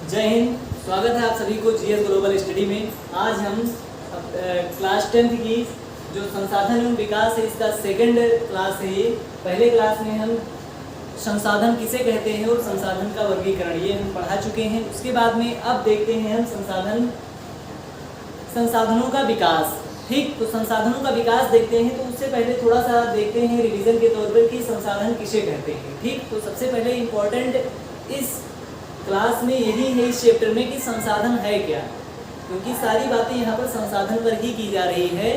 जय हिंद। स्वागत है आप सभी को जीएस ग्लोबल स्टडी में। आज हम क्लास 10th की जो संसाधन एवं विकास है इसका सेकंड क्लास है। ये पहले क्लास में हम संसाधन किसे कहते हैं और संसाधन का वर्गीकरण ये हम पढ़ा चुके हैं। उसके बाद में अब देखते हैं हम संसाधनों का विकास। ठीक, तो संसाधनों का विकास देखते हैं। तो उससे पहले थोड़ा सा देखते हैं रिवीजन के तौर पर कि संसाधन किसे कहते हैं। ठीक, तो सबसे पहले इम्पोर्टेंट इस क्लास में यही है, इस चैप्टर में, कि संसाधन है क्या, क्योंकि सारी बातें यहाँ पर संसाधन पर ही की जा रही है।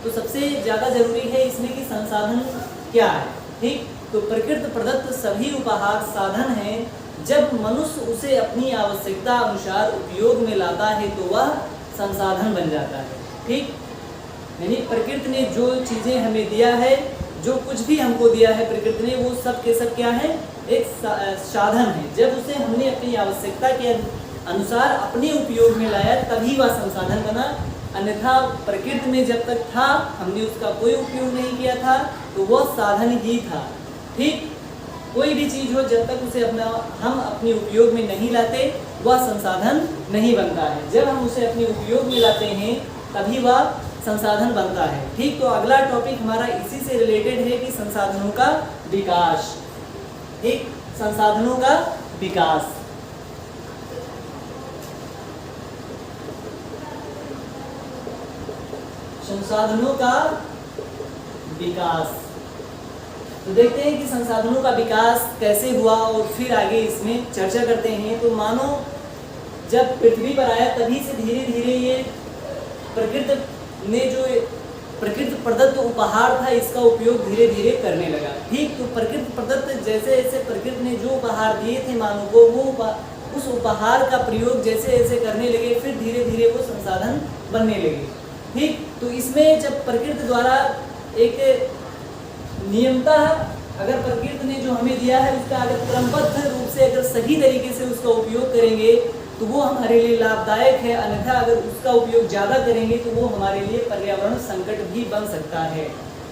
तो सबसे ज़्यादा जरूरी है इसमें कि संसाधन क्या है। ठीक, तो प्रकृति प्रदत्त सभी उपहार साधन हैं। जब मनुष्य उसे अपनी आवश्यकता अनुसार उपयोग में लाता है तो वह संसाधन बन जाता है। ठीक, यानी प्रकृति ने जो चीज़ें हमें दिया है, जो कुछ भी हमको दिया है प्रकृति ने, वो सब के सब क्या है, एक साधन है। जब उसे हमने अपनी आवश्यकता के अनुसार अपने उपयोग में लाया तभी वह संसाधन बना। अन्यथा प्रकृति में जब तक था हमने उसका कोई उपयोग नहीं किया था तो वह साधन ही था। ठीक, कोई भी चीज़ हो जब तक उसे हम अपने उपयोग में नहीं लाते वह संसाधन नहीं बनता है। जब हम उसे अपने उपयोग में लाते हैं तभी वह संसाधन बनता है। ठीक, तो अगला टॉपिक हमारा इसी से रिलेटेड है कि संसाधनों का विकास। ठीक, संसाधनों का विकास। संसाधनों का विकास, तो देखते हैं कि संसाधनों का विकास कैसे हुआ और फिर आगे इसमें चर्चा करते हैं। तो मानो जब पृथ्वी पर आया तभी से धीरे धीरे ये प्रकृति ने जो प्रकृति प्रदत्त उपहार था इसका उपयोग धीरे धीरे करने लगा। ठीक, तो प्रकृति प्रदत्त जैसे जैसे प्रकृति ने जो उपहार दिए थे मानव को, वो उस उपहार का प्रयोग जैसे जैसे करने लगे फिर धीरे धीरे वो संसाधन बनने लगे। ठीक, तो इसमें जब प्रकृति द्वारा एक नियमता, अगर प्रकृति ने जो हमें दिया है उसका अगर क्रमबद्ध रूप से अगर सही तरीके से उसका उपयोग करेंगे तो वो हमारे लिए लाभदायक है। अन्यथा अगर उसका उपयोग ज़्यादा करेंगे तो वो हमारे लिए पर्यावरण संकट भी बन सकता है।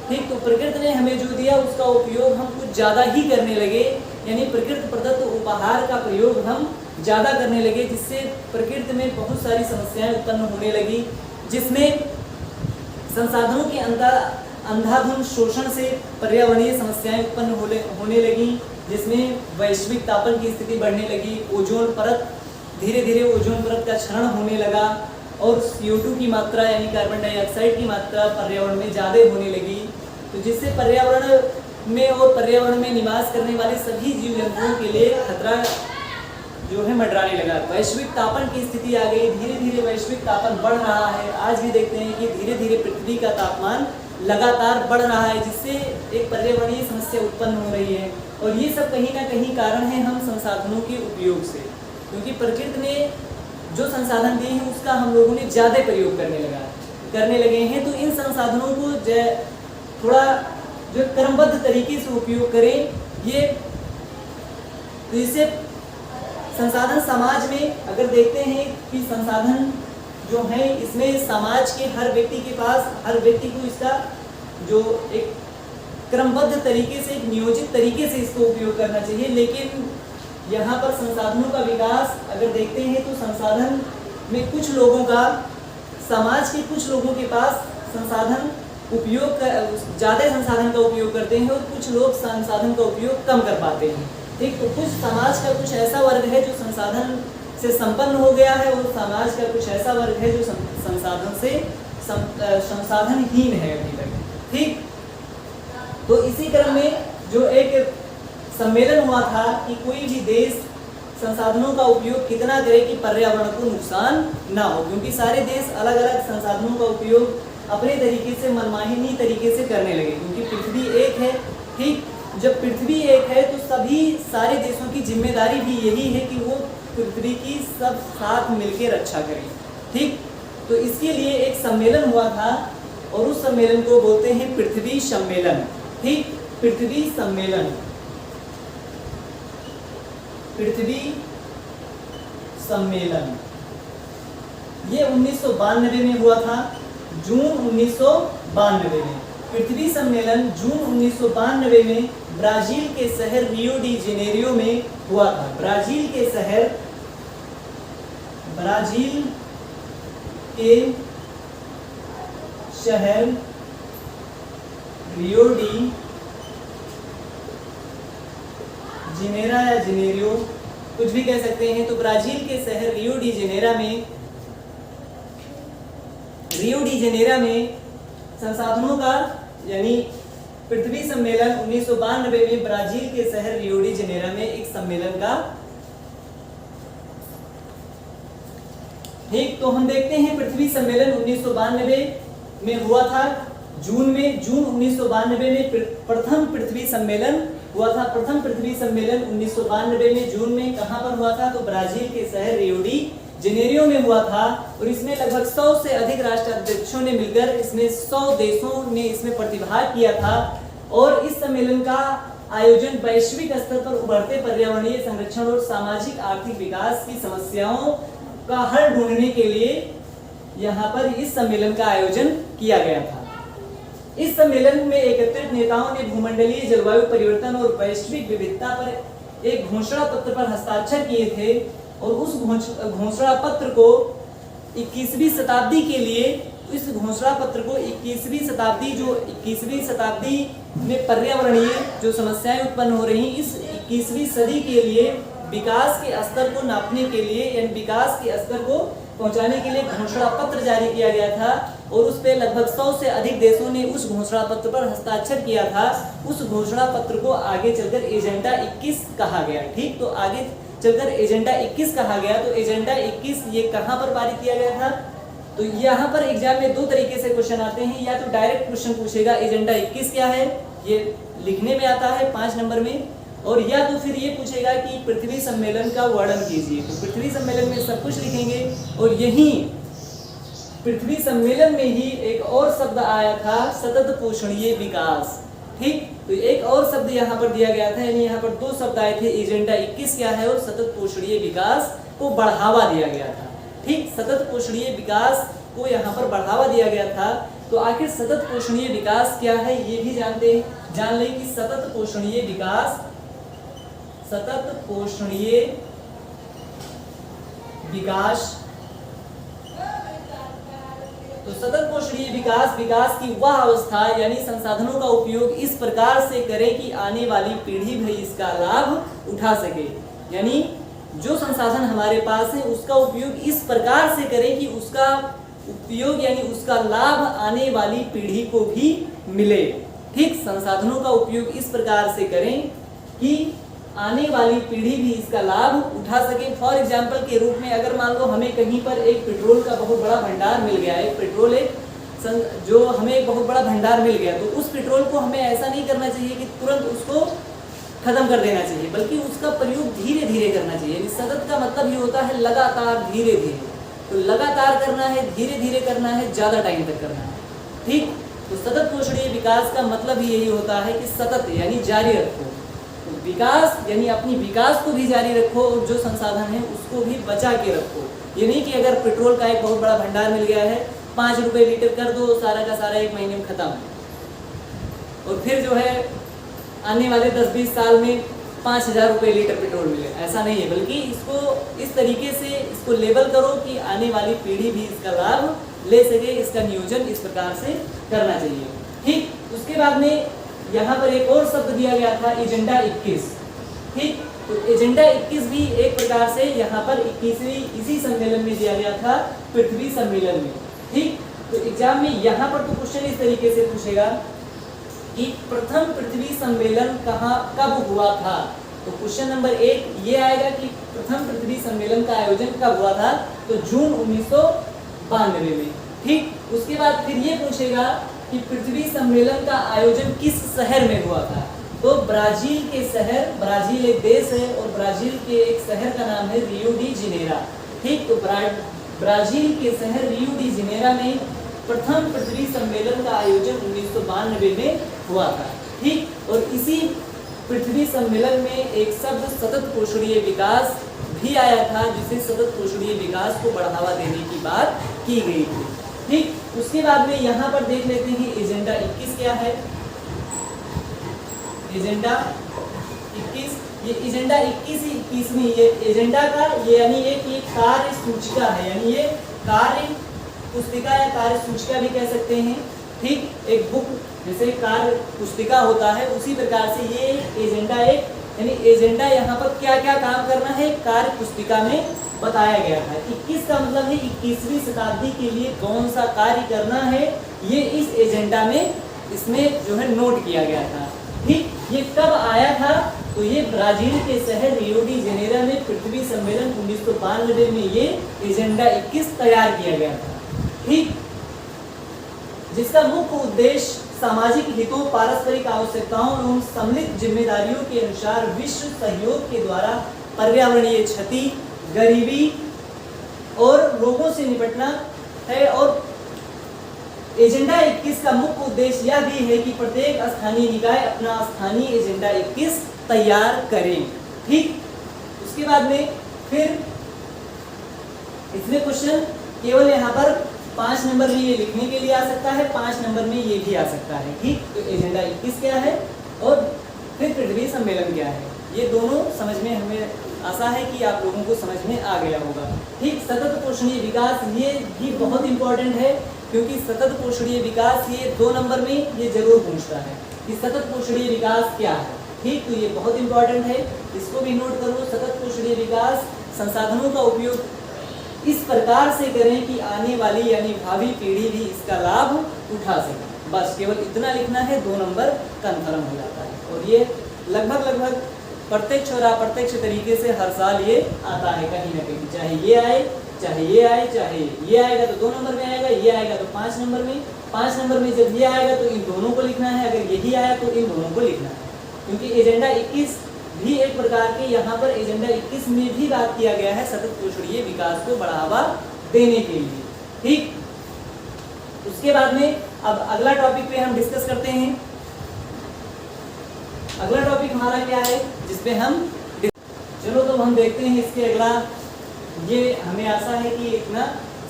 ठीक, तो प्रकृति ने हमें जो दिया उसका उपयोग हम कुछ ज़्यादा ही करने लगे, यानी प्रकृति प्रदत्त उपहार का प्रयोग हम ज़्यादा करने लगे, जिससे प्रकृति में बहुत सारी समस्याएं उत्पन्न होने लगी, जिसमें संसाधनों के अंधाधुंध शोषण से पर्यावरणीय समस्याएं उत्पन्न होने लगी, जिसमें वैश्विक तापन की स्थिति बढ़ने लगी। ओजोन परत धीरे धीरे ओजोन परत का क्षरण होने लगा और CO2 की मात्रा यानी कार्बन डाइऑक्साइड की मात्रा पर्यावरण में ज़्यादा होने लगी, तो जिससे पर्यावरण में और पर्यावरण में निवास करने वाले सभी जीव जंतुओं के लिए खतरा जो है मंडराने लगा। वैश्विक तापन की स्थिति आ गई, धीरे धीरे वैश्विक तापन बढ़ रहा है। आज भी देखते हैं कि धीरे धीरे पृथ्वी का तापमान लगातार बढ़ रहा है, जिससे एक पर्यावरणीय समस्या उत्पन्न हो रही है। और ये सब कहीं ना कहीं कारण है हम संसाधनों के उपयोग से, क्योंकि प्रकृति ने जो संसाधन दिए हैं उसका हम लोगों ने ज़्यादा प्रयोग करने लगे हैं। तो इन संसाधनों को थोड़ा जो क्रमबद्ध तरीके से उपयोग करें, ये तो इससे संसाधन समाज में अगर देखते हैं कि संसाधन जो है इसमें समाज के हर व्यक्ति के पास, हर व्यक्ति को इसका जो एक क्रमबद्ध तरीके से, एक नियोजित तरीके से इसको उपयोग करना चाहिए। लेकिन यहाँ पर संसाधनों का विकास अगर देखते हैं तो संसाधन में कुछ लोगों का, समाज के कुछ लोगों के पास संसाधन उपयोग ज़्यादा संसाधन का उपयोग करते हैं और कुछ लोग संसाधन का उपयोग कम कर पाते हैं। ठीक, तो कुछ समाज का कुछ ऐसा वर्ग है जो संसाधन से संपन्न हो गया है और समाज का कुछ ऐसा वर्ग है जो संसाधन से संसाधनहीन है अभी तक। ठीक, तो इसी क्रम में जो एक सम्मेलन हुआ था कि कोई भी देश संसाधनों का उपयोग कितना करे कि पर्यावरण को नुकसान ना हो, क्योंकि सारे देश अलग अलग संसाधनों का उपयोग अपने तरीके से, मनमानी तरीके से करने लगे, क्योंकि पृथ्वी एक है। ठीक, जब पृथ्वी एक है तो सभी सारे देशों की जिम्मेदारी भी यही है कि वो पृथ्वी की सब साथ मिलकर रक्षा करें। ठीक, तो इसके लिए एक सम्मेलन हुआ था और उस सम्मेलन को बोलते हैं पृथ्वी सम्मेलन। ठीक, पृथ्वी सम्मेलन, पृथ्वी सम्मेलन ये 1992 में हुआ था, जून 1992 में। पृथ्वी सम्मेलन जून 1992 में ब्राजील के शहर रियो डी जेनेरियो में हुआ था। ब्राजील के शहर ब्राजील के शहर रियो डी जेनेरो या जेनेरियो, कुछ भी कह सकते हैं। तो ब्राजील के शहर रियो डी जेनेरो में संसाधनों का यानी पृथ्वी सम्मेलन 1992 में ब्राजील के शहर रियो डी जेनेरो में एक सम्मेलन का, ठीक। तो हम देखते हैं पृथ्वी सम्मेलन 1992 में हुआ था जून 1992 में प्रथम पृथ्वी सम्मेलन हुआ था। प्रथम पृथ्वी सम्मेलन 1992 में जून में कहां पर हुआ था? तो ब्राजील के शहर रियो डी जेनेरियो में हुआ था। और इसमें लगभग 100 से अधिक राष्ट्राध्यक्षों ने मिलकर, इसमें 100 देशों ने इसमें प्रतिभाग किया था। और इस सम्मेलन का आयोजन वैश्विक स्तर पर उभरते पर्यावरणीय संरक्षण और सामाजिक आर्थिक विकास की समस्याओं का हल ढूंढने के लिए यहाँ पर इस सम्मेलन का आयोजन किया गया था। इस सम्मेलन में एकत्रित नेताओं ने भूमंडलीय जलवायु परिवर्तन और वैश्विक विविधता पर एक घोषणा पत्र पर हस्ताक्षर किए थे। और उस घोषणा पत्र को 21वीं शताब्दी के लिए, इस घोषणा पत्र को 21वीं शताब्दी में पर्यावरणीय जो समस्याएं उत्पन्न हो रही, इस 21वीं सदी के लिए विकास के स्तर को नापने के लिए यानी विकास के स्तर को पहुंचाने के लिए घोषणा पत्र जारी किया गया था। और उस पे लगभग 100 से अधिक देशों ने उस घोषणा पत्र पर हस्ताक्षर किया था। उस घोषणा पत्र को आगे चलकर एजेंडा 21 कहा गया, ठीक। तो आगे चलकर एजेंडा 21 कहा गया। तो एजेंडा 21 ये कहां पर पारित किया गया था? तो यहाँ पर एग्जाम में दो तरीके से क्वेश्चन आते हैं। या तो डायरेक्ट क्वेश्चन पूछेगा एजेंडा 21 क्या है, ये लिखने में आता है 5 नंबर में। और या तो फिर ये पूछेगा कि पृथ्वी सम्मेलन का वर्णन कीजिए। तो पृथ्वी सम्मेलन में सब कुछ लिखेंगे। और यही पृथ्वी सम्मेलन में ही एक और शब्द आया था, सतत पोषणीय विकास, ठीक। तो एक और शब्द यहाँ पर दिया गया था, यानी यहाँ पर 2 शब्द आए थे, एजेंडा 21 क्या है और सतत पोषणीय विकास को बढ़ावा दिया गया था, ठीक। सतत पोषणीय विकास को यहाँ पर बढ़ावा दिया गया था। तो आखिर सतत पोषणीय विकास क्या है ये भी जान लें कि सतत पोषणीय विकास तो सतत पोषणीय विकास की वह अवस्था यानी संसाधनों का उपयोग इस प्रकार से करें कि आने वाली पीढ़ी भी इसका लाभ उठा सके। यानी जो संसाधन हमारे पास है उसका उपयोग इस प्रकार से करें कि उसका उपयोग यानी उसका लाभ आने वाली पीढ़ी को भी मिले, ठीक। संसाधनों का उपयोग इस प्रकार से करें कि आने वाली पीढ़ी भी इसका लाभ उठा सके। फॉर एग्जाम्पल के रूप में अगर मान लो हमें कहीं पर एक पेट्रोल का बहुत बड़ा भंडार मिल गया है, जो हमें एक बहुत बड़ा भंडार मिल गया, तो उस पेट्रोल को हमें ऐसा नहीं करना चाहिए कि तुरंत उसको खत्म कर देना चाहिए, बल्कि उसका प्रयोग धीरे धीरे करना चाहिए। सतत का मतलब ये होता है लगातार, धीरे धीरे। तो लगातार करना है, धीरे धीरे करना है, ज्यादा टाइम तक करना है, ठीक। तो सतत पोषणीय विकास का मतलब ही यही होता है कि सतत यानी जारी रखो। विकास यानी अपनी विकास को भी जारी रखो और जो संसाधन है उसको भी बचा के रखो। ये नहीं कि अगर पेट्रोल का एक बहुत बड़ा भंडार मिल गया है 5 रुपए लीटर कर दो, सारा का सारा 1 महीने में खत्म, और फिर जो है आने वाले 10-20 साल में 5000 रुपए लीटर पेट्रोल मिले, ऐसा नहीं है। बल्कि इसको इस तरीके से इसको लेबल करो कि आने वाली पीढ़ी भी इसका लाभ ले सके। इसका नियोजन इस प्रकार से करना चाहिए, ठीक। उसके बाद में यहाँ पर एक और शब्द दिया गया था एजेंडा 21, ठीक। तो एजेंडा 21 भी एक प्रकार से यहाँ पर 21वीं इसी सम्मेलन में दिया गया था, पृथ्वी सम्मेलन में, ठीक। तो एग्जाम में यहाँ पर तो क्वेश्चन इस तरीके से पूछेगा कि प्रथम पृथ्वी सम्मेलन कब हुआ था। तो क्वेश्चन नंबर 1 ये आएगा कि प्रथम पृथ्वी सम्मेलन का आयोजन कब हुआ था, तो जून 1992 में, ठीक। उसके बाद फिर ये पूछेगा कि पृथ्वी सम्मेलन का आयोजन किस शहर में हुआ था। तो ब्राजील के शहर, ब्राजील एक देश है और ब्राजील के एक शहर का नाम है रियो डी जेनेरो, ठीक। तो ब्राजील के शहर रियो डी जेनेरो में प्रथम पृथ्वी सम्मेलन का आयोजन 1992 में हुआ था, ठीक। और इसी पृथ्वी सम्मेलन में एक शब्द सतत पोषणीय विकास भी आया था, जिसे सतत पोषणीय विकास को बढ़ावा देने की बात की गई थी, ठीक। उसके बाद में यहाँ पर देख लेते हैं एजेंडा 21 क्या है। एजेंडा 21 ये एजेंडा 21वीं ये एजेंडा का ये यानी ये कार्य सूचिका है, यानी ये कार्य पुस्तिका या कार्य सूचिका भी कह सकते हैं। ठीक, एक बुक जैसे कार्य पुस्तिका होता है उसी प्रकार से ये एजेंडा एक यानी एजेंडा यहाँ पर क्या क्या काम करना है कार्य पुस्तिका में बताया गया था। 21 का मतलब है 21वीं शताब्दी के लिए कौन सा कार्य करना है, ये इस एजेंडा में इसमें जो है नोट किया गया था। ठीक, ये कब आया था, तो ये ब्राजील के शहर रियो डी जेनेरो में पृथ्वी सम्मेलन 1992 में ये एजेंडा 21 तैयार किया गया था। ठीक, जिसका मुख्य उद्देश्य सामाजिक हितों, पारस्परिक आवश्यकताओं एवं सम्मिलित जिम्मेदारियों के अनुसार विश्व सहयोग के द्वारा पर्यावरणीय क्षति, गरीबी और रोगों से निपटना है। और एजेंडा 21 का मुख्य उद्देश्य यह भी है कि प्रत्येक स्थानीय निकाय अपना स्थानीय एजेंडा 21 तैयार करें। ठीक, उसके बाद में फिर इसमें क्वेश्चन केवल यहाँ पर 5 नंबर में ये लिखने के लिए आ सकता है, 5 नंबर में ये भी आ सकता है। ठीक, तो एजेंडा 21 क्या है और फिर पृथ्वी सम्मेलन क्या है, ये दोनों समझ में हमें आशा है कि आप लोगों को समझ में आ गया होगा। ठीक, सतत पोषणीय विकास ये भी बहुत इंपॉर्टेंट है, क्योंकि सतत पोषणीय विकास ये 2 नंबर में ये जरूर पूछता है कि सतत पोषणीय विकास क्या है। ठीक, तो ये बहुत इंपॉर्टेंट है, इसको भी नोट करो। सतत पोषणीय विकास संसाधनों का उपयोग इस प्रकार से करें कि आने वाली यानी भावी पीढ़ी भी इसका लाभ उठा सके। बस केवल इतना लिखना है, 2 नंबर कन्फर्म हो जाता है। और ये लगभग प्रत्यक्ष और अप्रत्यक्ष तरीके से हर साल ये आता है कहीं ना कहीं, चाहे ये आए चाहे ये आए, चाहे ये आएगा तो 2 नंबर में आएगा, ये आएगा तो 5 नंबर में। 5 नंबर में जब ये आएगा तो इन दोनों को लिखना है, अगर यही आया तो इन दोनों को लिखना है, क्योंकि एजेंडा 21 भी एक प्रकार के यहाँ पर एजेंडा 21 में भी बात किया गया है सतत पोषणीय विकास को बढ़ावा देने के लिए। ठीक, उसके बाद में अब अगला टॉपिक पे हम डिस्कस करते हैं। अगला टॉपिक हमारा क्या है जिसपे हम चलो तो हम देखते हैं इसके अगला। ये हमें आशा है कि इतना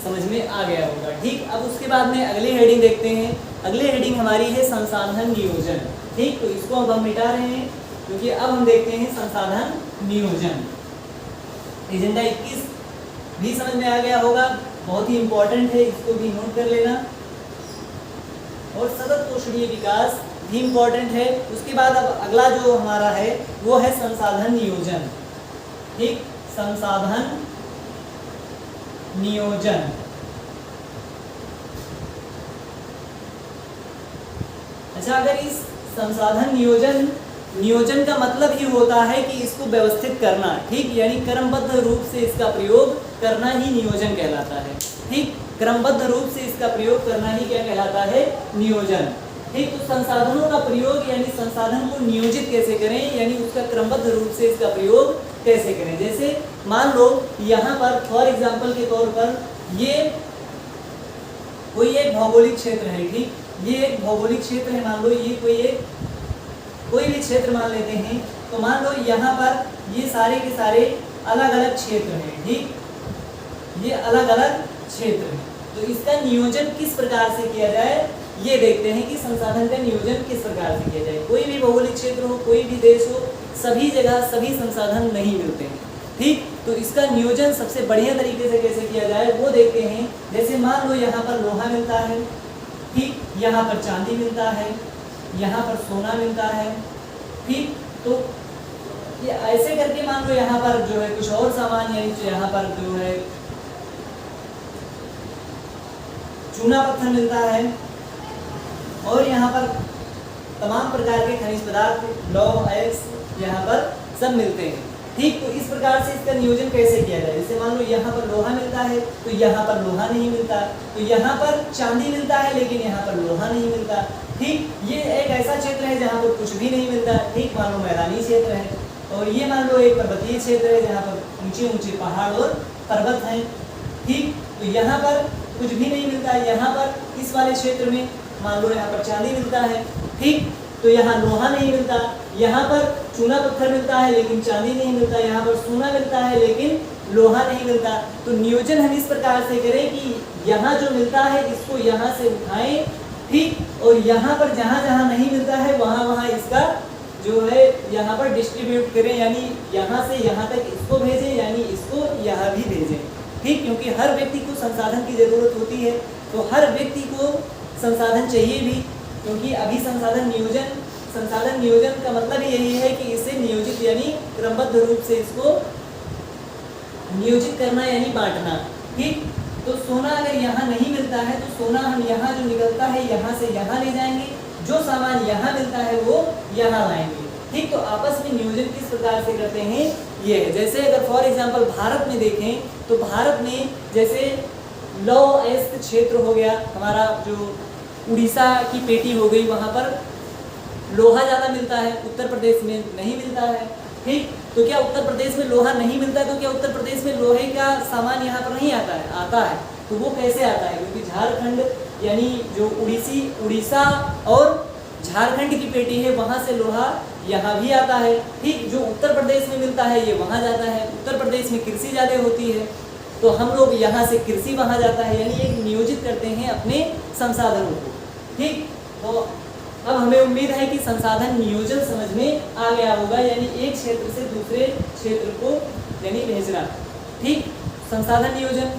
समझ में आ गया होगा। ठीक, अब उसके बाद में अगली हेडिंग देखते हैं। अगली हेडिंग हमारी है संसाधन नियोजन। ठीक, तो इसको अब हम मिटा रहे हैं क्योंकि अब हम देखते हैं संसाधन नियोजन। एजेंडा 21 भी समझ में आ गया होगा, बहुत ही इंपॉर्टेंट है, इसको भी नोट कर लेना। और सतत पोषणीय विकास भी इंपॉर्टेंट है। उसके बाद अब अगला जो हमारा है वो है संसाधन नियोजन। ठीक, संसाधन नियोजन। अच्छा, अगर इस संसाधन नियोजन का मतलब ही होता है कि इसको व्यवस्थित करना। ठीक, यानी क्रमबद्ध रूप से इसका प्रयोग करना ही नियोजन कहलाता है। ठीक, क्रमबद्ध रूप से इसका प्रयोग करना ही क्या कहलाता है, नियोजन। ठीक, तो संसाधनों का प्रयोग यानी संसाधन को नियोजित कैसे करें, यानी उसका क्रमबद्ध रूप से इसका प्रयोग कैसे करें। जैसे मान लो यहाँ पर फॉर एग्जाम्पल के तौर पर ये कोई एक भौगोलिक क्षेत्र है। ठीक, ये एक भौगोलिक क्षेत्र है, मान लो ये कोई भी क्षेत्र मान लेते हैं। तो मान लो यहाँ पर ये सारे के सारे अलग अलग क्षेत्र हैं। ठीक, ये अलग अलग क्षेत्र हैं, तो इसका नियोजन किस प्रकार से किया जाए ये देखते हैं कि संसाधन का नियोजन किस प्रकार से किया जाए। कोई भी भौगोलिक क्षेत्र हो, कोई भी देश हो, सभी जगह सभी संसाधन नहीं मिलते हैं। ठीक, तो इसका नियोजन सबसे बढ़िया तरीके से कैसे किया जाए वो देखते हैं। जैसे मान लो यहाँ पर लोहा मिलता है, ठीक, यहाँ पर चांदी मिलता है, यहाँ पर सोना मिलता है। ठीक, तो ये ऐसे करके मान लो यहाँ पर जो है कुछ और सामान, यानी जो यहाँ पर जो है चूना पत्थर मिलता है और यहाँ पर तमाम प्रकार के खनिज पदार्थ, लौह, अयस्क यहाँ पर सब मिलते हैं। ठीक, तो इस प्रकार से इसका नियोजन कैसे किया जाए। जैसे मान लो यहाँ पर लोहा मिलता है तो यहाँ पर लोहा नहीं मिलता, तो यहाँ पर चांदी मिलता है लेकिन यहाँ पर लोहा नहीं मिलता। ठीक, ये एक ऐसा क्षेत्र है जहाँ पर कुछ भी नहीं मिलता। ठीक, मान लो मैदानी क्षेत्र है, और ये मान लो एक पर्वतीय क्षेत्र है जहाँ पर ऊंचे ऊंचे पहाड़ और पर्वत हैं। ठीक, तो यहाँ पर कुछ भी नहीं मिलता है। यहाँ पर इस वाले क्षेत्र में मान लो यहाँ पर चांदी मिलता है। ठीक, तो यहाँ लोहा नहीं मिलता, यहाँ पर चूना पत्थर मिलता है लेकिन चांदी नहीं मिलता, यहाँ पर सोना मिलता है लेकिन लोहा नहीं मिलता। तो नियोजन हम इस प्रकार से करें कि यहाँ जो मिलता है इसको यहाँ से उठाएं। ठीक, और यहाँ पर जहाँ जहाँ नहीं मिलता है वहाँ वहाँ इसका जो है यहाँ पर डिस्ट्रीब्यूट करें, यानी यहाँ से यहाँ तक इसको भेजें, यानी इसको यहाँ भी भेजें। ठीक, क्योंकि हर व्यक्ति को संसाधन की ज़रूरत होती है, तो हर व्यक्ति को संसाधन चाहिए भी, क्योंकि अभी संसाधन नियोजन का मतलब यही है कि इसे नियोजित यानी क्रमबद्ध रूप से इसको नियोजित करना यानी बांटना। ठीक, तो सोना अगर यहाँ नहीं मिलता है तो सोना हम यहाँ जो निकलता है यहाँ से यहाँ ले जाएंगे, जो सामान यहाँ मिलता है वो यहाँ लाएंगे। ठीक, तो आपस में नियोजन किस प्रकार से करते हैं ये है। जैसे अगर फॉर एग्जांपल भारत में देखें तो भारत में जैसे लौह अयस्क क्षेत्र हो गया, हमारा जो उड़ीसा की पेटी हो गई, वहाँ पर लोहा ज़्यादा मिलता है, उत्तर प्रदेश में नहीं मिलता है। ठीक, तो क्या उत्तर प्रदेश में लोहा नहीं मिलता है तो क्या उत्तर प्रदेश में लोहे का सामान यहाँ पर नहीं आता है? आता है। तो वो कैसे आता है? क्योंकि झारखंड यानी जो उड़ीसा और झारखंड की पेटी है वहाँ से लोहा यहाँ भी आता है। ठीक, जो उत्तर प्रदेश में मिलता है ये वहाँ जाता है। उत्तर प्रदेश में कृषि ज़्यादा होती है तो हम लोग यहाँ से कृषि वहाँ जाता है, यानी एक नियोजित करते हैं अपने संसाधनों को। ठीक, तो अब हमें उम्मीद है कि संसाधन नियोजन समझ में आ गया होगा, यानी एक क्षेत्र से दूसरे क्षेत्र को यानी भेजना। ठीक, संसाधन नियोजन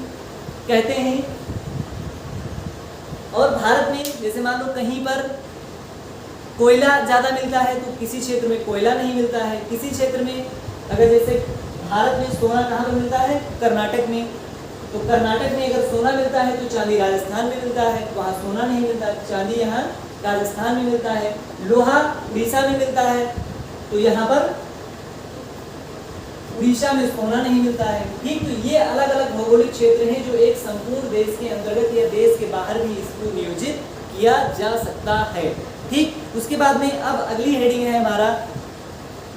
कहते हैं। और भारत में जैसे मान लो कहीं पर कोयला ज़्यादा मिलता है तो किसी क्षेत्र में कोयला नहीं मिलता है। किसी क्षेत्र में अगर जैसे भारत में सोना कहाँ पर मिलता है? कर्नाटक में। तो कर्नाटक में अगर सोना मिलता है तो चांदी राजस्थान में मिलता है, वहाँ सोना नहीं मिलता, चांदी यहाँ राजस्थान में मिलता है। लोहा उड़ीसा में मिलता है तो यहाँ पर उड़ीसा में सोना नहीं मिलता है। ठीक, तो ये अलग अलग भौगोलिक क्षेत्र हैं जो एक संपूर्ण देश के अंतर्गत या देश के बाहर भी इसको नियोजित किया जा सकता है। ठीक, उसके बाद में अब अगली हेडिंग है हमारा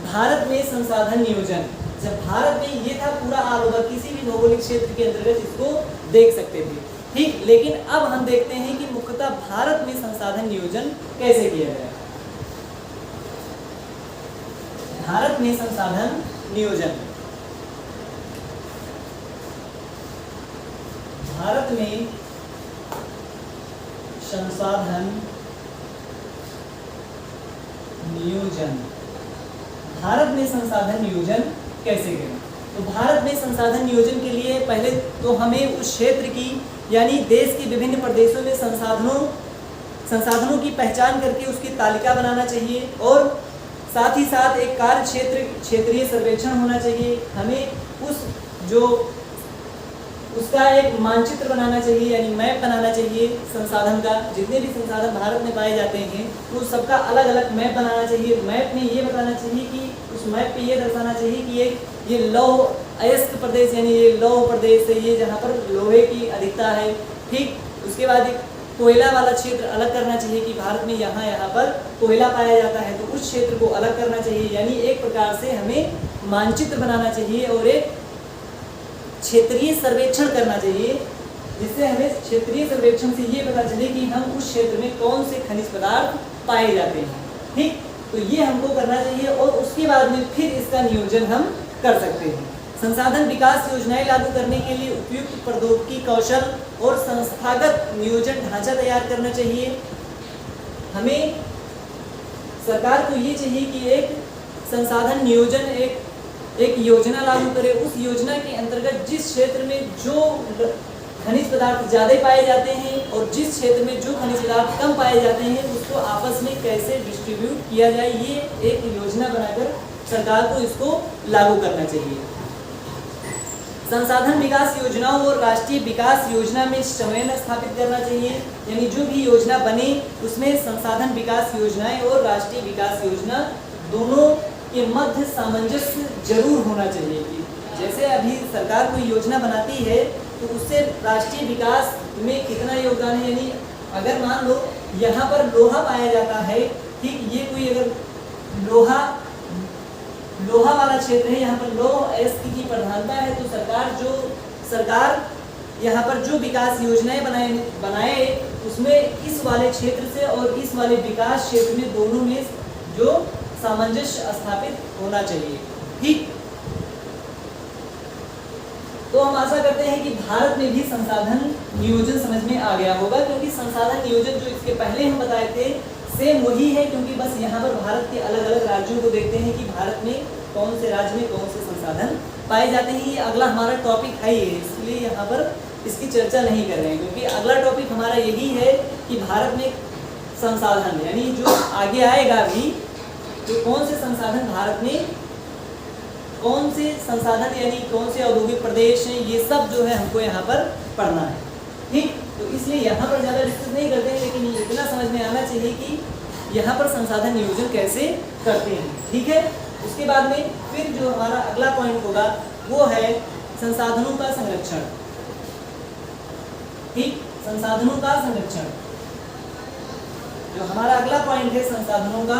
भारत में संसाधन नियोजन। जब भारत में ये था पूरा ऑल ओवर, किसी भी भौगोलिक क्षेत्र के अंतर्गत इसको देख सकते थे। ठीक, लेकिन अब हम देखते हैं कि मुख्यतः भारत में संसाधन नियोजन कैसे किया गया। भारत में संसाधन नियोजन, भारत में संसाधन नियोजन, भारत में संसाधन नियोजन कैसे करें? तो भारत में संसाधन नियोजन के लिए पहले तो हमें उस क्षेत्र की यानी देश के विभिन्न प्रदेशों में संसाधनों की पहचान करके उसकी तालिका बनाना चाहिए और साथ ही साथ एक क्षेत्रीय सर्वेक्षण होना चाहिए। हमें उसका एक मानचित्र बनाना चाहिए यानी मैप बनाना चाहिए संसाधन का। जितने भी संसाधन भारत में पाए जाते हैं उस सबका अलग अलग मैप बनाना चाहिए। मैप में ये बताना चाहिए कि उस मैप पे ये दर्शाना चाहिए कि ये लौह अयस्क प्रदेश यानी ये लौह प्रदेश है, ये जहाँ पर लोहे की अधिकता है। ठीक, उसके बाद एक कोयला वाला क्षेत्र अलग करना चाहिए कि भारत में यहाँ पर कोयला पाया जाता है तो उस क्षेत्र को अलग करना चाहिए। यानी एक प्रकार से हमें मानचित्र बनाना चाहिए और एक क्षेत्रीय सर्वेक्षण करना चाहिए, जिससे हमें क्षेत्रीय सर्वेक्षण से ये पता चले कि हम उस क्षेत्र में कौन से खनिज पदार्थ पाए जाते हैं। ठीक, तो ये हमको करना चाहिए और उसके बाद में फिर इसका नियोजन हम कर सकते हैं। संसाधन विकास योजनाएं लागू करने के लिए उपयुक्त प्रौद्योगिकी कौशल और संस्थागत नियोजन ढांचा तैयार करना चाहिए। हमें सरकार को ये चाहिए कि एक संसाधन नियोजन एक योजना लागू करे। उस योजना के अंतर्गत जिस क्षेत्र में जो खनिज पदार्थ ज़्यादा पाए जाते हैं और जिस क्षेत्र में जो खनिज पदार्थ कम पाए जाते हैं उसको आपस में कैसे डिस्ट्रीब्यूट किया जाए, ये एक योजना बनाकर सरकार को इसको लागू करना चाहिए। संसाधन विकास योजनाओं और राष्ट्रीय विकास योजना में समन्वय स्थापित करना चाहिए। यानी जो भी योजना बने उसमें संसाधन विकास योजनाएं और राष्ट्रीय विकास योजना दोनों के मध्य सामंजस्य जरूर होना चाहिए। कि जैसे अभी सरकार कोई योजना बनाती है तो उससे राष्ट्रीय विकास में कितना योगदान है। यानी अगर मान लो यहाँ पर लोहा पाया जाता है, ठीक, ये कोई अगर लोहा वाला क्षेत्र है, यहाँ पर लौह अयस्क की प्रधानता है तो सरकार यहाँ पर जो विकास योजनाएं बनाए उसमें इस वाले क्षेत्र से और इस वाले विकास क्षेत्र में दोनों में जो सामंजस्य स्थापित होना चाहिए। ठीक, तो हम आशा करते हैं कि भारत में भी संसाधन नियोजन समझ में आ गया होगा, क्योंकि संसाधन नियोजन जो इसके पहले हम बताए थे सेम वही है, क्योंकि बस यहाँ पर भारत के अलग अलग राज्यों को देखते हैं कि भारत में कौन से राज्य में कौन से संसाधन पाए जाते हैं। ये अगला हमारा टॉपिक है ही है, इसलिए यहाँ पर इसकी चर्चा नहीं कर रहे हैं, क्योंकि अगला टॉपिक हमारा यही है कि भारत में संसाधन, यानी जो आगे आएगा अभी, जो कौन से संसाधन भारत में, कौन से संसाधन यानी कौन से औद्योगिक प्रदेश हैं, ये सब जो है हमको यहाँ पर पढ़ना है। ठीक, तो इसलिए यहाँ पर ज़्यादा डिस्कस नहीं करते हैं, लेकिन इतना समझ में आना चाहिए कि यहाँ पर संसाधन नियोजन कैसे करते हैं। ठीक है, उसके बाद में फिर जो हमारा अगला पॉइंट होगा वो है संसाधनों का संरक्षण। ठीक, संसाधनों का संरक्षण जो हमारा अगला पॉइंट है, संसाधनों का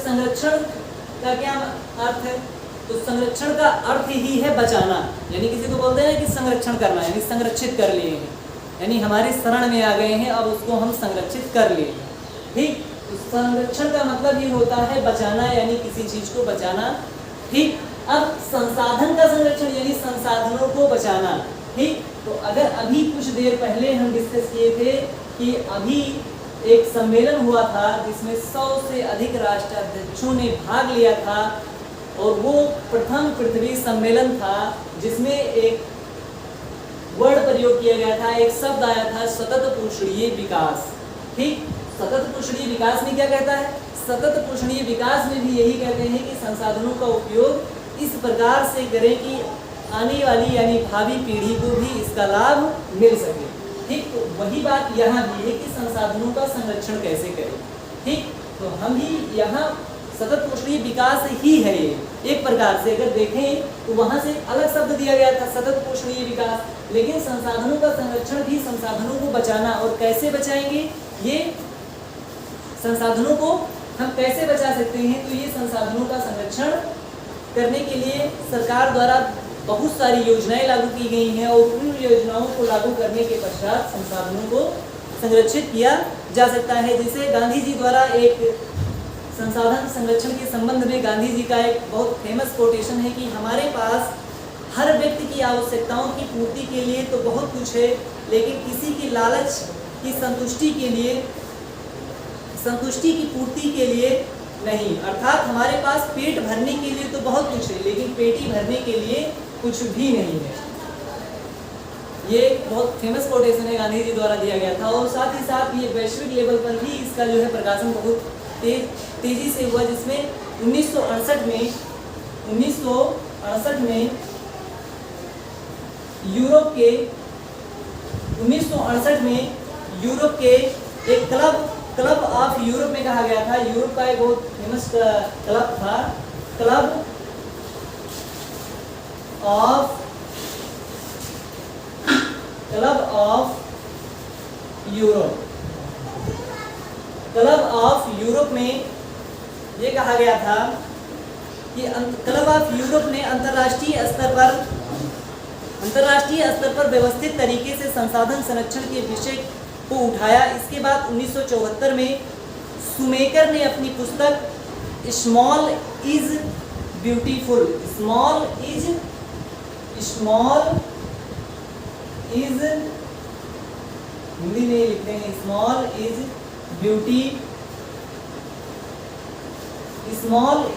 संरक्षण का क्या अर्थ है? तो संरक्षण का अर्थ ही है बचाना, यानी किसी को बोलते हैं कि संरक्षण करना, यानी संरक्षित कर लिए हैं, यानी हमारी शरण में आ गए हैं, अब उसको हम संरक्षित कर लिए। ठीक, तो संरक्षण का मतलब ही होता है बचाना, यानी किसी चीज को बचाना। ठीक, अब संसाधन का संरक्षण यानी संसाधनों को बचाना। ठीक, तो अगर अभी कुछ देर पहले हम डिस्कस किए थे कि अभी एक सम्मेलन हुआ था जिसमें 100 से अधिक राष्ट्राध्यक्षों ने भाग लिया था, और वो प्रथम पृथ्वी सम्मेलन था जिसमें एक वर्ड प्रयोग किया गया था, एक शब्द आया था, सतत पोषणीय विकास। ठीक, सतत पोषणीय विकास में क्या कहता है? सतत पोषणीय विकास में भी यही कहते हैं कि संसाधनों का उपयोग इस प्रकार से करें कि आने वाली यानी भावी पीढ़ी को भी इसका लाभ मिल सके। ठीक, तो वही बात यहाँ भी है कि संसाधनों का संरक्षण कैसे करें। ठीक, तो हम भी यहाँ सतत पोषणीय विकास ही है ये, एक प्रकार से अगर देखें तो वहाँ से अलग शब्द दिया गया था सतत पोषणीय विकास, लेकिन संसाधनों का संरक्षण भी संसाधनों को बचाना। और कैसे बचाएंगे ये संसाधनों को, हम कैसे बचा सकते हैं? तो ये संसाधनों का संरक्षण करने के लिए सरकार द्वारा बहुत सारी योजनाएं लागू की गई हैं, और उन योजनाओं को लागू करने के पश्चात संसाधनों को संरक्षित किया जा सकता है। जैसे गांधी जी द्वारा एक संसाधन संरक्षण के संबंध में गांधी जी का एक बहुत फेमस कोटेशन है कि हमारे पास हर व्यक्ति की आवश्यकताओं की पूर्ति के लिए तो बहुत कुछ है, लेकिन किसी की लालच की संतुष्टि के लिए, संतुष्टि की पूर्ति के लिए नहीं। अर्थात हमारे पास पेट भरने के लिए तो बहुत कुछ है, लेकिन पेटी भरने के लिए कुछ भी नहीं है। ये बहुत फेमस कोटेशन है, गांधी जी द्वारा दिया गया था। और साथ ही साथ ये वैश्विक लेवल पर भी इसका जो है प्रकाशन बहुत तेजी से हुआ, जिसमें 1968 में यूरोप के एक क्लब ऑफ यूरोप में कहा गया था। यूरोप का एक बहुत फेमस क्लब था, क्लब ऑफ यूरोप में ये कहा गया था कि क्लब ऑफ यूरोप ने अंतर्राष्ट्रीय स्तर पर व्यवस्थित तरीके से संसाधन संरक्षण के विषय को उठाया। इसके बाद 1974 में सुमेकर ने अपनी पुस्तक स्मॉल इज ब्यूटीफुल, हिंदी में लिखते हैं स्मॉल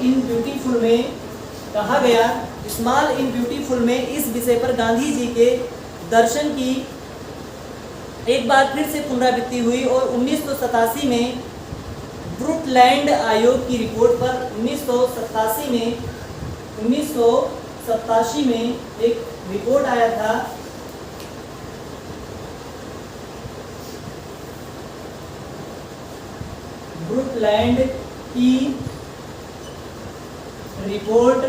इन ब्यूटीफुल में कहा गया, स्मॉल इन ब्यूटीफुल में इस विषय पर गांधी जी के दर्शन की एक बार फिर से पुनरावृत्ति हुई, और 1987 में ब्रुटलैंड आयोग की रिपोर्ट पर 1987 में एक रिपोर्ट आया था, ब्रुटलैंड की रिपोर्ट।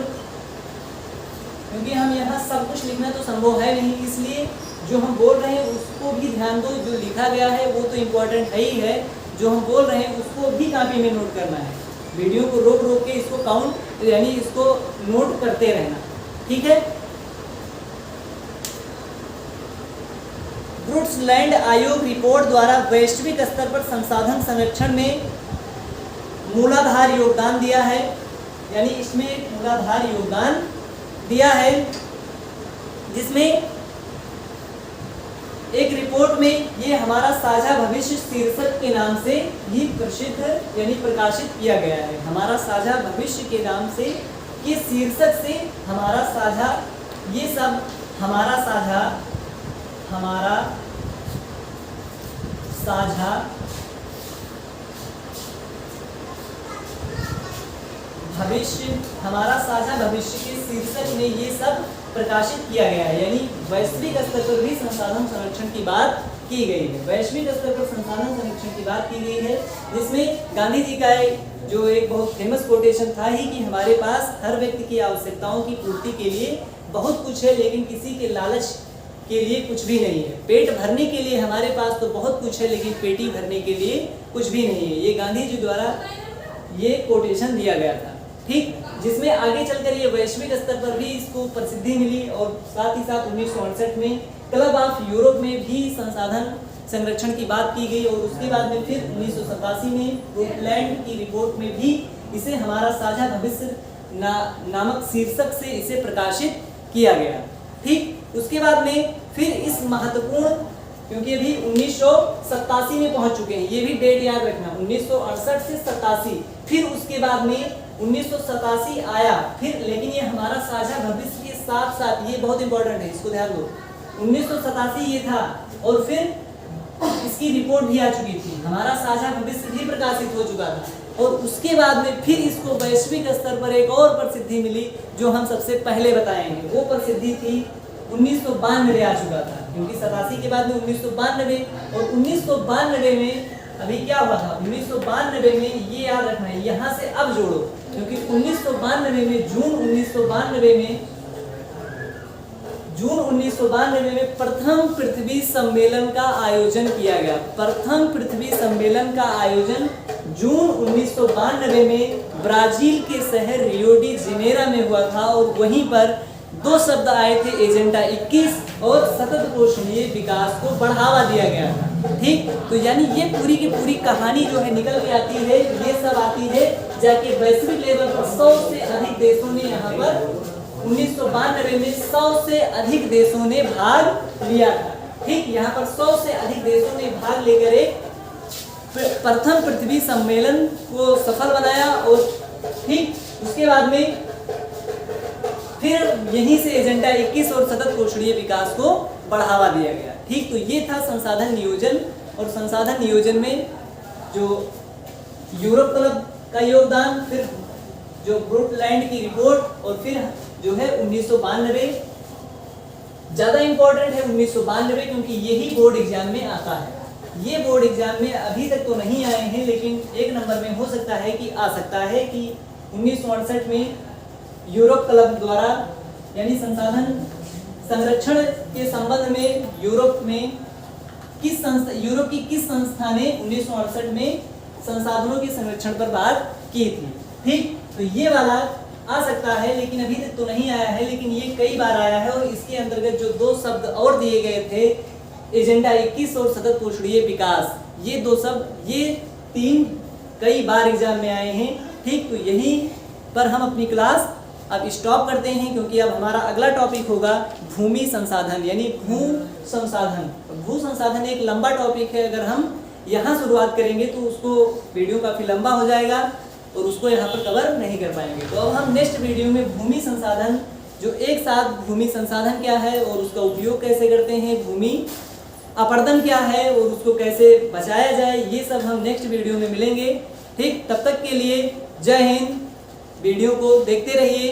क्योंकि हम यहाँ सब कुछ लिखना तो संभव है नहीं, इसलिए जो हम बोल रहे हैं उसको भी ध्यान दो। जो लिखा गया है वो तो इम्पोर्टेंट है ही है, जो हम बोल रहे हैं उसको भी कॉपी में नोट करना है। वीडियो को रोक रोक के इसको काउंट यानी इसको नोट करते रहना, ठीक है। ब्रुटलैंड आयोग रिपोर्ट द्वारा वैश्विक स्तर पर संसाधन संरक्षण में मूलाधार योगदान दिया है, यानी इसमें मूलाधार योगदान दिया है, जिसमें एक रिपोर्ट में ये हमारा साझा भविष्य शीर्षक के नाम से ही प्रसिद्ध यानी प्रकाशित किया गया है। हमारा साझा भविष्य के नाम से ये शीर्षक से हमारा साझा, ये सब हमारा साझा भविष्य, हमारा साझा भविष्य के शीर्षक में ये सब प्रकाशित किया गया है। यानी वैश्विक स्तर पर भी संसाधन संरक्षण की बात की गई है। वैश्विक स्तर पर संसाधन संरक्षण की बात की गई है, जिसमें गांधी जी का जो एक बहुत फेमस कोटेशन था ही कि हमारे पास हर व्यक्ति की आवश्यकताओं की पूर्ति के लिए बहुत कुछ है, लेकिन किसी के लालच के लिए कुछ भी नहीं है। पेट भरने के लिए हमारे पास तो बहुत कुछ है, लेकिन पेटी भरने के लिए कुछ भी नहीं है। ये गांधी जी द्वारा ये कोटेशन दिया गया था, ठीक, जिसमें आगे चलकर ये वैश्विक स्तर पर भी इसको प्रसिद्धि मिली और साथ ही साथ 1968 में क्लब ऑफ यूरोप में भी संसाधन संरक्षण की बात की गई और उसके बाद में फिर 1987 में ब्रुकलैंड की रिपोर्ट में भी इसे हमारा साझा भविष्य नामक शीर्षक से इसे प्रकाशित किया गया, ठीक। उसके बाद में फिर इस महत्वपूर्ण, क्योंकि अभी 1987 में पहुंच चुके हैं, ये भी डेट याद रखना, 1968 से 87, फिर उसके बाद में 1987 आया फिर, लेकिन ये हमारा साझा भविष्य के साथ साथ, ये बहुत इंपॉर्टेंट है, इसको ध्यान दो, 1987 ये था और फिर इसकी रिपोर्ट भी आ चुकी थी, हमारा साझा भविष्य भी प्रकाशित हो चुका था और उसके बाद में फिर इसको वैश्विक स्तर पर एक और प्रसिद्धि मिली जो हम सबसे पहले बताए हैं। वो प्रसिद्धि थी 1992 आ चुका था, क्योंकि 87 के बाद में 1992 और 1992 में अभी क्या हुआ था, 1992 में ये याद रखना है, यहाँ से अब जोड़ो, क्योंकि 1992 में जून 1992 में प्रथम पृथ्वी सम्मेलन का आयोजन किया गया। प्रथम पृथ्वी सम्मेलन का आयोजन जून 1992 में ब्राजील के शहर रियो डी जेनेरो में हुआ था और वहीं पर दो शब्द आए थे, एजेंडा 21 और सतत पोषणीय विकास को बढ़ावा दिया गया था, ठीक। तो यानी ये पूरी की पूरी कहानी जो है निकल के आती है, ये सब आती है जाके वैश्विक लेवल पर 100 से अधिक देशों ने यहाँ पर 1992 में 100 से अधिक देशों ने भाग लिया था, ठीक। यहाँ पर 100 से अधिक देशों ने भाग लेकर एक प्रथम पृथ्वी सम्मेलन को सफल बनाया और ठीक उसके बाद में फिर यहीं से एजेंडा 21 और सतत पोषणीय विकास को बढ़ावा दिया गया, ठीक। तो ये था संसाधन नियोजन और संसाधन नियोजन में जो यूरोप क्लब का योगदान, फिर जो ब्रुकलैंड की रिपोर्ट और फिर जो है 1992 ज्यादा इंपॉर्टेंट है 1992, क्योंकि यही बोर्ड एग्जाम में आता है। ये बोर्ड एग्जाम में अभी तक तो नहीं आए हैं, लेकिन एक नंबर में हो सकता है कि आ सकता है कि 1968 में यूरोप क्लब द्वारा यानी संसाधन संरक्षण के संबंध में यूरोप की किस संस्था ने 1968 में संसाधनों के संरक्षण पर बात की थी, ठीक। तो ये वाला आ सकता है, लेकिन अभी तक तो नहीं आया है, लेकिन ये कई बार आया है और इसके अंतर्गत जो दो शब्द और दिए गए थे, एजेंडा 21 और सतत पोषणीय विकास, ये दो शब्द, ये तीन कई बार एग्जाम में आए हैं, ठीक। तो यहीं पर हम अपनी क्लास अब स्टॉप करते हैं, क्योंकि अब हमारा अगला टॉपिक होगा भूमि संसाधन यानी भू संसाधन। भू संसाधन एक लंबा टॉपिक है, अगर हम यहाँ शुरुआत करेंगे तो उसको वीडियो काफ़ी लंबा हो जाएगा और उसको यहाँ पर कवर नहीं कर पाएंगे। तो अब हम नेक्स्ट वीडियो में भूमि संसाधन, जो एक साथ भूमि संसाधन क्या है और उसका उपयोग कैसे करते हैं, भूमि अपरदन क्या है और उसको कैसे बचाया जाए, ये सब हम नेक्स्ट वीडियो में मिलेंगे, ठीक। तब तक के लिए जय हिंद। वीडियो को देखते रहिए।